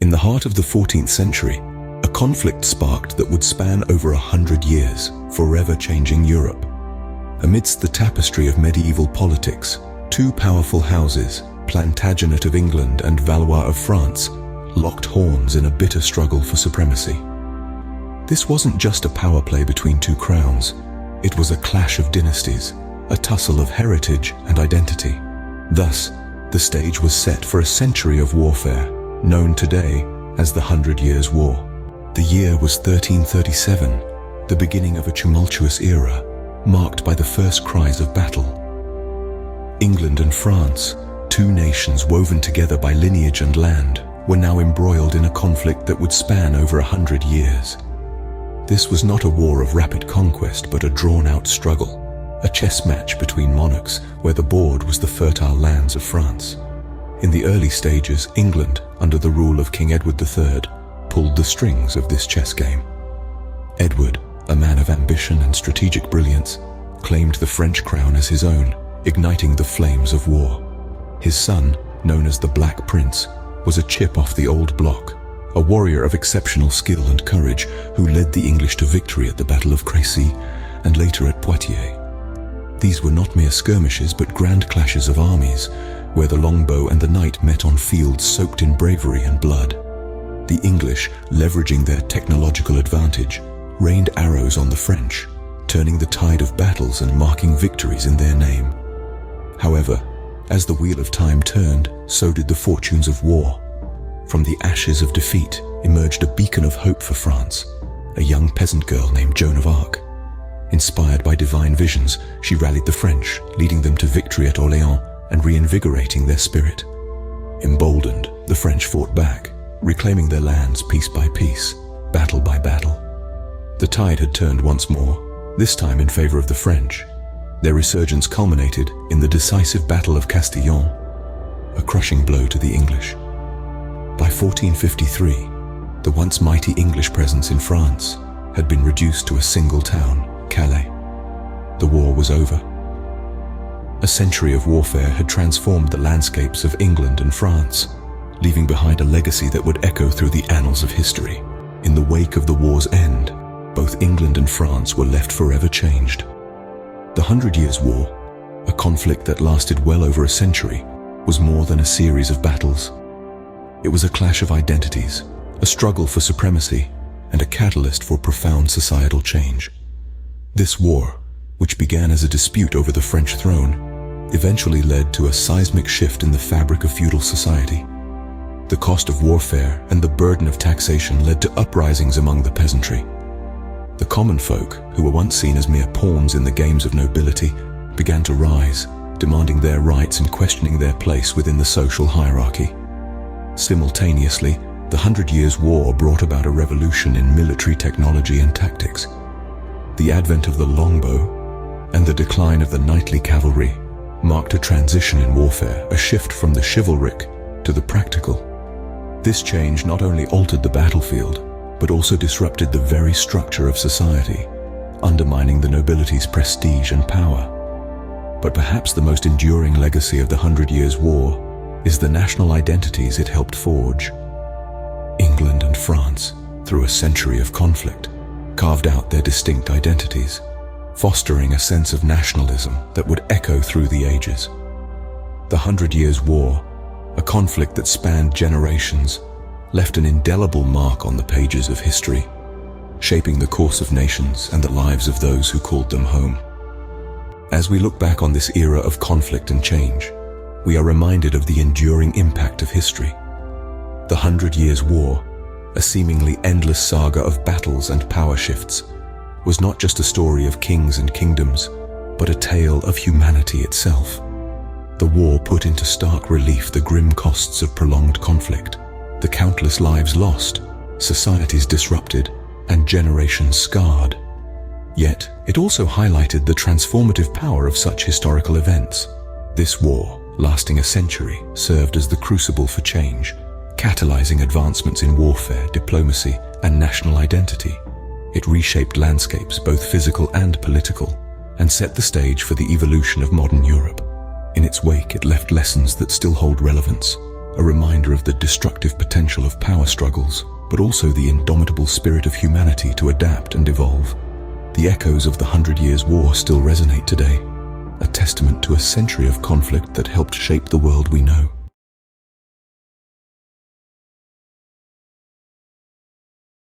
In the heart of the 14th century, a conflict sparked that would span over 100 years, forever changing Europe. Amidst the tapestry of medieval politics, two powerful houses, Plantagenet of England and Valois of France, locked horns in a bitter struggle for supremacy. This wasn't just a power play between two crowns. It was a clash of dynasties, a tussle of heritage and identity. Thus, the stage was set for a century of warfare, known today as the 100 Years' War. The year was 1337, the beginning of a tumultuous era, marked by the first cries of battle. England and France, two nations woven together by lineage and land, were now embroiled in a conflict that would span over 100 years. This was not a war of rapid conquest, but a drawn-out struggle, a chess match between monarchs where the board was the fertile lands of France. In the early stages, England, under the rule of King Edward III, pulled the strings of this chess game. Edward, a man of ambition and strategic brilliance, claimed the French crown as his own, igniting the flames of war. His son, known as the Black Prince, was a chip off the old block, a warrior of exceptional skill and courage who led the English to victory at the Battle of Crécy and later at Poitiers. These were not mere skirmishes but grand clashes of armies, where the longbow and the knight met on fields soaked in bravery and blood. The English, leveraging their technological advantage, rained arrows on the French, turning the tide of battles and marking victories in their name. However, as the wheel of time turned, so did the fortunes of war. From the ashes of defeat emerged a beacon of hope for France, a young peasant girl named Joan of Arc. Inspired by divine visions, she rallied the French, leading them to victory at Orléans and reinvigorating their spirit. Emboldened, the French fought back, reclaiming their lands piece by piece, battle by battle. The tide had turned once more, this time in favor of the French. Their resurgence culminated in the decisive Battle of Castillon, a crushing blow to the English. By 1453, the once mighty English presence in France had been reduced to a single town, Calais. The war was over. A century of warfare had transformed the landscapes of England and France, leaving behind a legacy that would echo through the annals of history. In the wake of the war's end, both England and France were left forever changed. The 100 Years' War, a conflict that lasted well over a century, was more than a series of battles. It was a clash of identities, a struggle for supremacy, and a catalyst for profound societal change. This war, which began as a dispute over the French throne, eventually led to a seismic shift in the fabric of feudal society. The cost of warfare and the burden of taxation led to uprisings among the peasantry. The common folk, who were once seen as mere pawns in the games of nobility, began to rise, demanding their rights and questioning their place within the social hierarchy. Simultaneously, the 100 Years' War brought about a revolution in military technology and tactics. The advent of the longbow and the decline of the knightly cavalry marked a transition in warfare, a shift from the chivalric to the practical. This change not only altered the battlefield, but also disrupted the very structure of society, undermining the nobility's prestige and power. But perhaps the most enduring legacy of the 100 Years' War is the national identities it helped forge. England and France, through a century of conflict, carved out their distinct identities, fostering a sense of nationalism that would echo through the ages. The 100 Years' War, a conflict that spanned generations, left an indelible mark on the pages of history, shaping the course of nations and the lives of those who called them home. As we look back on this era of conflict and change, we are reminded of the enduring impact of history. The 100 Years' War, a seemingly endless saga of battles and power shifts, was not just a story of kings and kingdoms, but a tale of humanity itself. The war put into stark relief the grim costs of prolonged conflict, the countless lives lost, societies disrupted, and generations scarred. Yet, it also highlighted the transformative power of such historical events. This war, lasting a century, served as the crucible for change, catalyzing advancements in warfare, diplomacy, and national identity. It reshaped landscapes, both physical and political, and set the stage for the evolution of modern Europe. In its wake, it left lessons that still hold relevance. a reminder of the destructive potential of power struggles, but also the indomitable spirit of humanity to adapt and evolve. The echoes of the 100 Years' War still resonate today, a testament to a century of conflict that helped shape the world we know.